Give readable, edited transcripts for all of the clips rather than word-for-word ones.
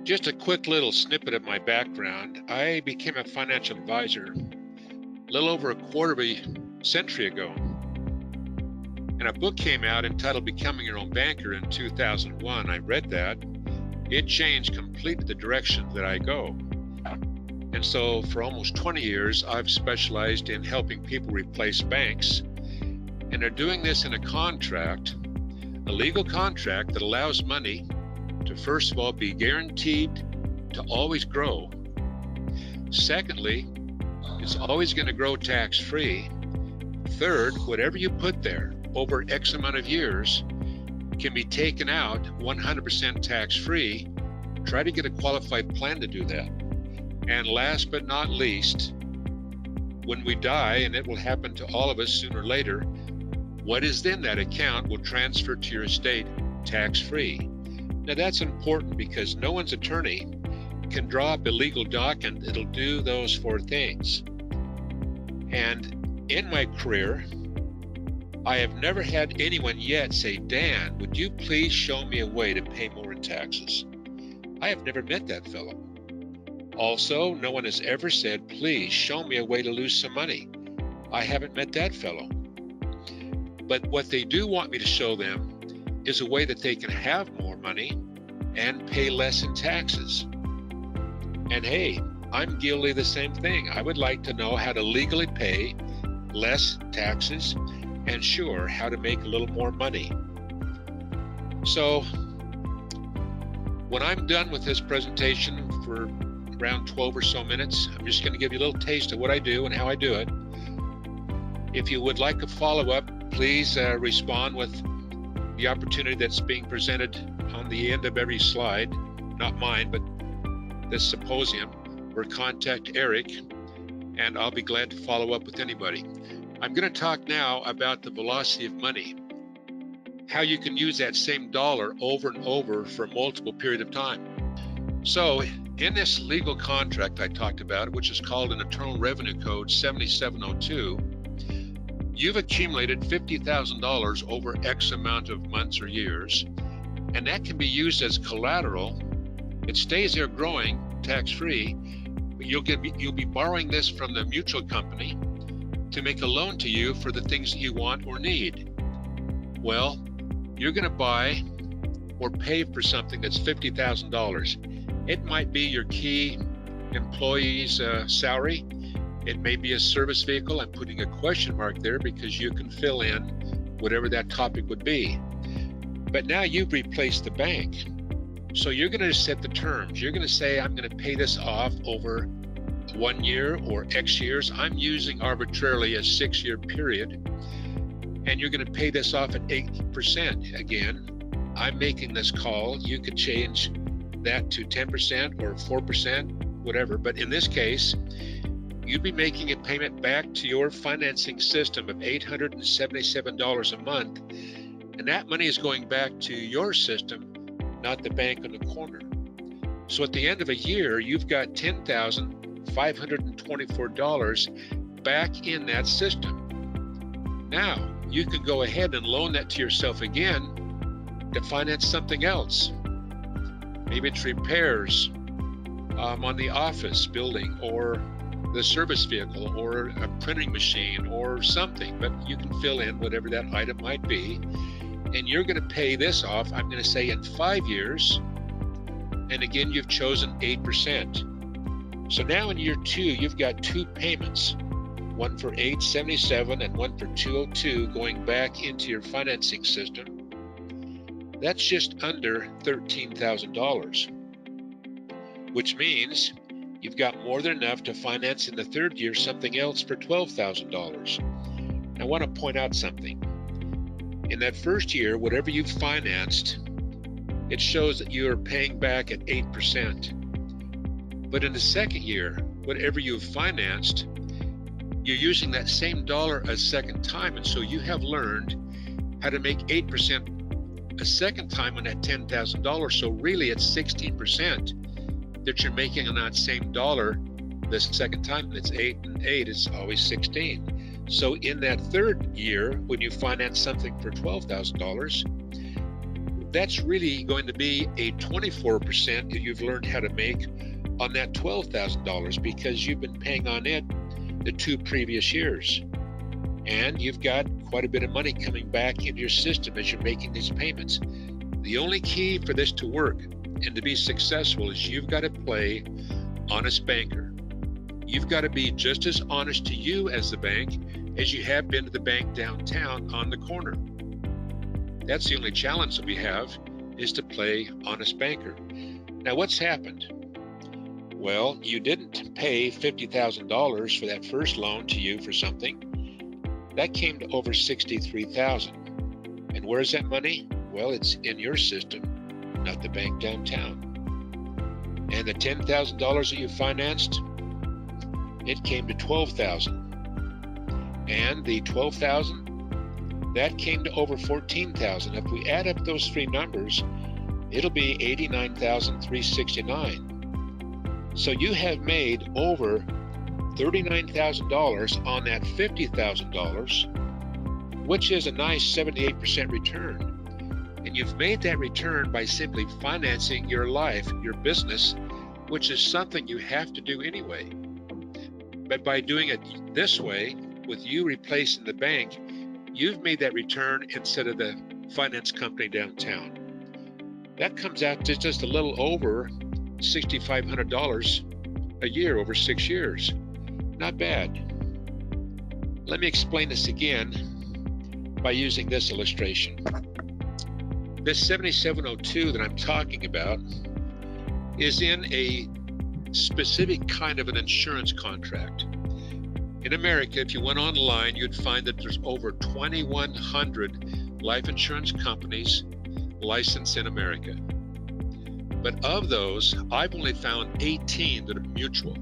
Just a quick little snippet of my background. I became a financial advisor a little over a quarter of a century ago. And a book came out entitled Becoming Your Own Banker in 2001. I read that. It changed completely the direction that I go. And so for almost 20 years, I've specialized in helping people replace banks. And they're doing this in a contract, a legal contract that allows money to, first of all, be guaranteed to always grow. Secondly, it's always going to grow tax-free. Third, whatever you put there over X amount of years can be taken out 100% tax-free. Try to get a qualified plan to do that. And last but not least, when we die, and it will happen to all of us sooner or later, what is in that account will transfer to your estate tax-free. Now that's important because no one's attorney can draw up a legal document that'll do those four things. And in my career, I have never had anyone yet say, Dan, would you please show me a way to pay more in taxes? I have never met that fellow. Also, no one has ever said, please show me a way to lose some money. I haven't met that fellow. But what they do want me to show them is a way that they can have more money and pay less in taxes. And hey, I'm guilty of the same thing. I would like to know how to legally pay less taxes and sure, how to make a little more money. So when I'm done with this presentation for around 12 or so minutes, I'm just going to give you a little taste of what I do and how I do it. If you would like a follow-up, please respond with the opportunity that's being presented on the end of every slide, not mine, but this symposium, or contact Eric, and I'll be glad to follow up with anybody. I'm going to talk now about the velocity of money, how you can use that same dollar over and over for a multiple period of time. So in this legal contract I talked about, which is called an Internal Revenue Code 7702, you've accumulated $50,000 over X amount of months or years, and that can be used as collateral. It stays there growing tax-free, but you'll be borrowing this from the mutual company to make a loan to you for the things that you want or need. Well, you're going to buy or pay for something that's $50,000. It might be your key employee's salary. It may be a service vehicle. I'm putting a question mark there because you can fill in whatever that topic would be. But now you've replaced the bank. So you're going to set the terms. You're going to say, I'm going to pay this off over 1 year or X years. I'm using arbitrarily a 6-year period. And you're going to pay this off at 8%. Again, I'm making this call. You could change that to 10% or 4%, whatever. But in this case, you'd be making a payment back to your financing system of $877 a month. And that money is going back to your system, not the bank on the corner. So at the end of a year, you've got $10,524 back in that system. Now, you can go ahead and loan that to yourself again to finance something else. Maybe it's repairs on the office building or the service vehicle or a printing machine or something, but you can fill in whatever that item might be. And you're going to pay this off, I'm going to say, in 5 years. And again, you've chosen 8%. So now in year 2, you've got 2 payments, one for $877 and one for $202 going back into your financing system. That's just under $13,000, which means you've got more than enough to finance in the 3rd year something else for $12,000. I want to point out something. In that 1st year, whatever you've financed, it shows that you are paying back at 8%. But in the 2nd year, whatever you've financed, you're using that same dollar a second time. And so you have learned how to make 8% a second time on that $10,000. So really it's 16% that you're making on that same dollar the second time. It's 8 and 8, it's always 16. So in that 3rd year, when you finance something for $12,000, that's really going to be a 24% that you've learned how to make on that $12,000 because you've been paying on it the 2 previous years. And you've got quite a bit of money coming back into your system as you're making these payments. The only key for this to work and to be successful is you've got to play honest banker. You've got to be just as honest to you as the bank as you have been to the bank downtown on the corner. That's the only challenge that we have, is to play honest banker. Now, what's happened? Well, you didn't pay $50,000 for that first loan to you for something. That came to over $63,000. And where's that money? Well, it's in your system, not the bank downtown. And the $10,000 that you financed, it came to $12,000. And the $12,000, that came to over $14,000. If we add up those 3 numbers, it'll be $89,369. So you have made over $39,000 on that $50,000, which is a nice 78% return. And you've made that return by simply financing your life, your business, which is something you have to do anyway. But by doing it this way, with you replacing the bank, you've made that return instead of the finance company downtown. That comes out to just a little over $6,500 a year over 6 years. Not bad. Let me explain this again by using this illustration. This 7702 that I'm talking about is in a specific kind of an insurance contract. In America, if you went online, you'd find that there's over 2,100 life insurance companies licensed in America. But of those, I've only found 18 that are mutual.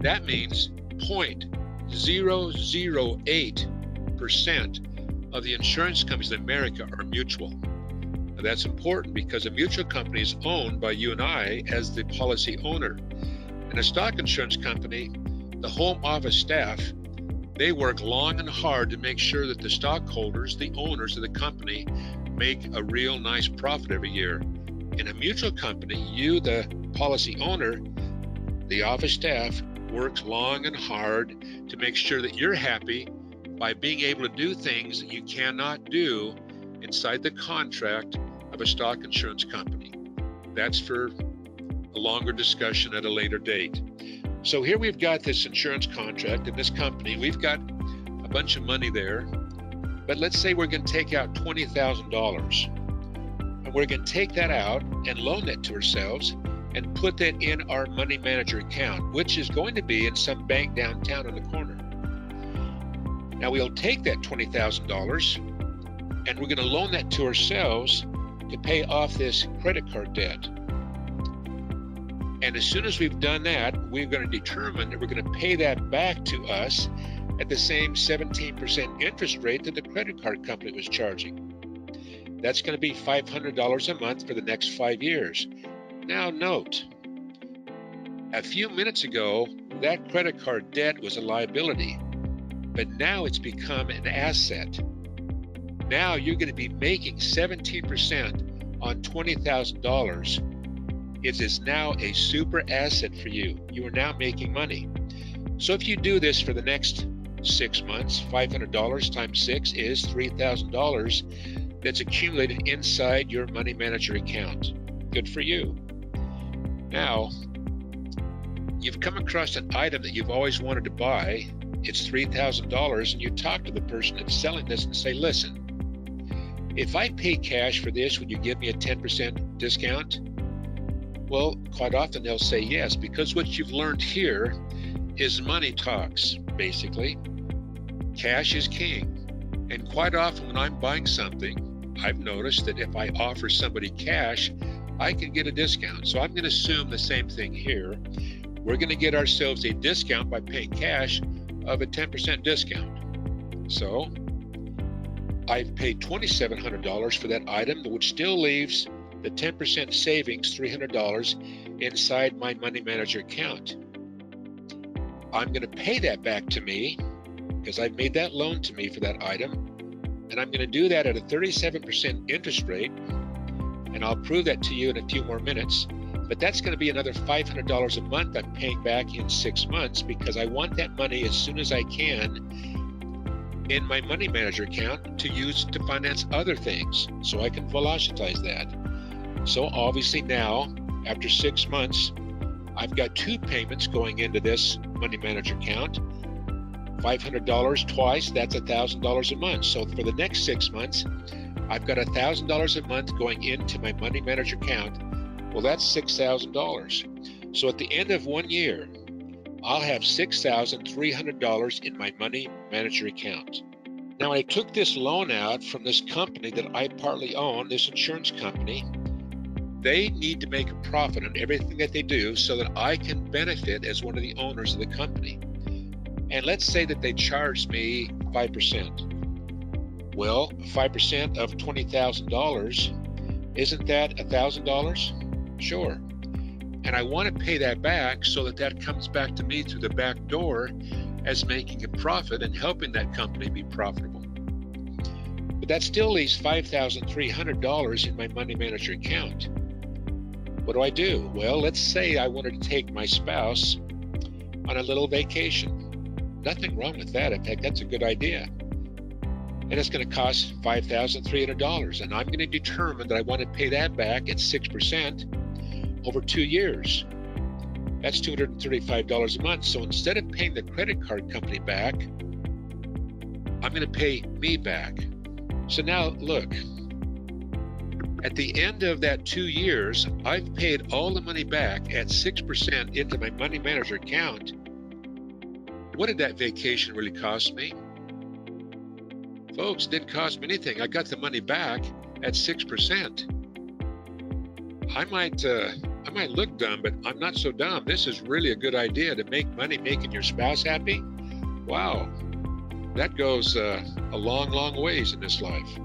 That means 0.008% of the insurance companies in America are mutual. Now, that's important because a mutual company is owned by you and I as the policy owner. And a stock insurance company, the home office staff, they work long and hard to make sure that the stockholders, the owners of the company, make a real nice profit every year. In a mutual company, you, the policy owner, the office staff, works long and hard to make sure that you're happy by being able to do things that you cannot do inside the contract of a stock insurance company. That's for a longer discussion at a later date. So here we've got this insurance contract in this company. We've got a bunch of money there, but let's say we're going to take out $20,000. And we're going to take that out and loan that to ourselves and put that in our money manager account, which is going to be in some bank downtown on the corner. Now we'll take that $20,000 and we're going to loan that to ourselves to pay off this credit card debt. And as soon as we've done that, we're going to determine that we're going to pay that back to us at the same 17% interest rate that the credit card company was charging. That's going to be $500 a month for the next 5 years. Now note, a few minutes ago, that credit card debt was a liability, but now it's become an asset. Now you're going to be making 17% on $20,000. It is now a super asset for you. You are now making money. So if you do this for the next 6 months, $500 times 6 is $3,000 that's accumulated inside your money manager account. Good for you. Now, you've come across an item that you've always wanted to buy. It's $3,000, and you talk to the person that's selling this and say, listen, if I pay cash for this, would you give me a 10% discount? Well, quite often they'll say yes, because what you've learned here is money talks, basically. Cash is king. And quite often when I'm buying something, I've noticed that if I offer somebody cash, I can get a discount. So I'm going to assume the same thing here. We're going to get ourselves a discount by paying cash of a 10% discount. So I've paid $2,700 for that item, which still leaves the 10% savings, $300, inside my money manager account. I'm going to pay that back to me because I've made that loan to me for that item. And I'm going to do that at a 37% interest rate. and I'll prove that to you in a few more minutes. But that's going to be another $500 a month I'm paying back in 6 months, because I want that money as soon as I can in my money manager account to use to finance other things, so I can velocitize that. So obviously now, after 6 months, I've got 2 payments going into this money manager account. $500 twice, that's $1,000 a month. So for the next 6 months, I've got $1,000 a month going into my money manager account. Well, that's $6,000. So at the end of 1 year, I'll have $6,300 in my money manager account. Now, I took this loan out from this company that I partly own, this insurance company. They need to make a profit on everything that they do so that I can benefit as one of the owners of the company. And let's say that they charge me 5%. Well, 5% of $20,000, isn't that $1,000? Sure. And I want to pay that back so that that comes back to me through the back door as making a profit and helping that company be profitable. But that still leaves $5,300 in my money manager account. What do? Well, let's say I wanted to take my spouse on a little vacation. Nothing wrong with that. In fact, that's a good idea. And it's going to cost $5,300. And I'm going to determine that I want to pay that back at 6% over 2 years. That's $235 a month. So instead of paying the credit card company back, I'm going to pay me back. So now look, at the end of that 2 years, I've paid all the money back at 6% into my money manager account. What did that vacation really cost me? Folks, it didn't cost me anything. I got the money back at 6%. I might look dumb, but I'm not so dumb. This is really a good idea to make money making your spouse happy. Wow, that goes a long, long ways in this life.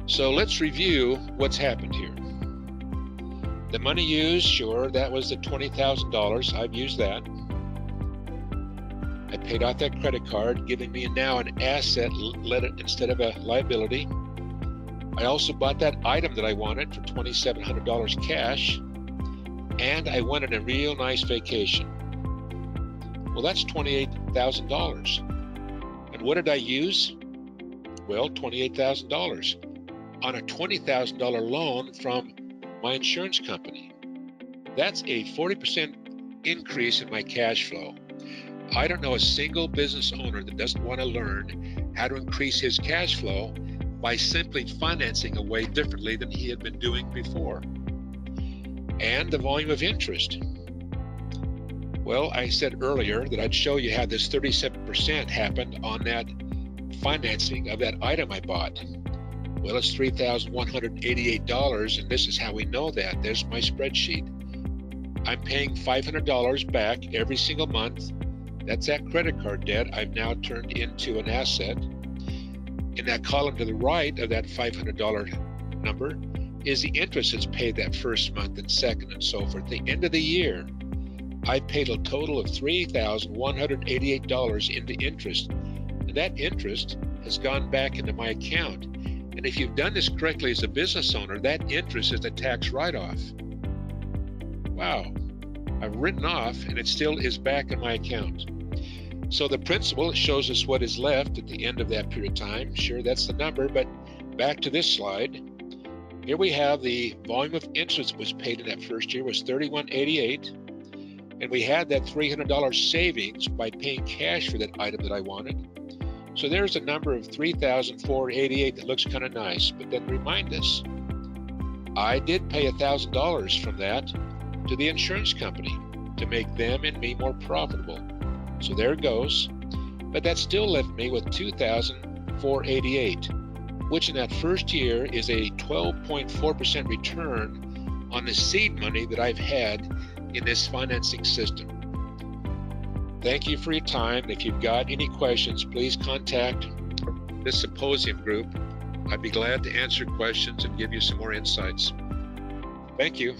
So let's review what's happened here. The money used, sure, that was the $20,000. I've used that. I paid off that credit card, giving me now an asset instead of a liability. I also bought that item that I wanted for $2,700 cash, and I went on a real nice vacation. Well, that's $28,000. And what did I use? Well, $28,000 on a $20,000 loan from my insurance company. That's a 40% increase in my cash flow. I don't know a single business owner that doesn't want to learn how to increase his cash flow by simply financing away differently than he had been doing before. And the volume of interest. Well, I said earlier that I'd show you how this 37% happened on that financing of that item I bought. Well, it's $3,188, and this is how we know that. There's my spreadsheet. I'm paying $500 back every single month. That's that credit card debt I've now turned into an asset. In that column to the right of that $500 number is the interest that's paid that first month and second and so forth. At the end of the year, I paid a total of $3,188 into interest. And that interest has gone back into my account. And if you've done this correctly as a business owner, that interest is a tax write-off. Wow, I've written off and it still is back in my account. So the principal shows us what is left at the end of that period of time. Sure, that's the number, but back to this slide. Here we have the volume of interest that was paid in that first year was $31.88. And we had that $300 savings by paying cash for that item that I wanted. So there's a number of $3,488 that looks kind of nice, but then remind us, I did pay $1,000 from that to the insurance company to make them and me more profitable. So there it goes. But that still left me with $2,488, which in that first year is a 12.4% return on the seed money that I've had in this financing system. Thank you for your time. If you've got any questions, please contact this symposium group. I'd be glad to answer questions and give you some more insights. Thank you.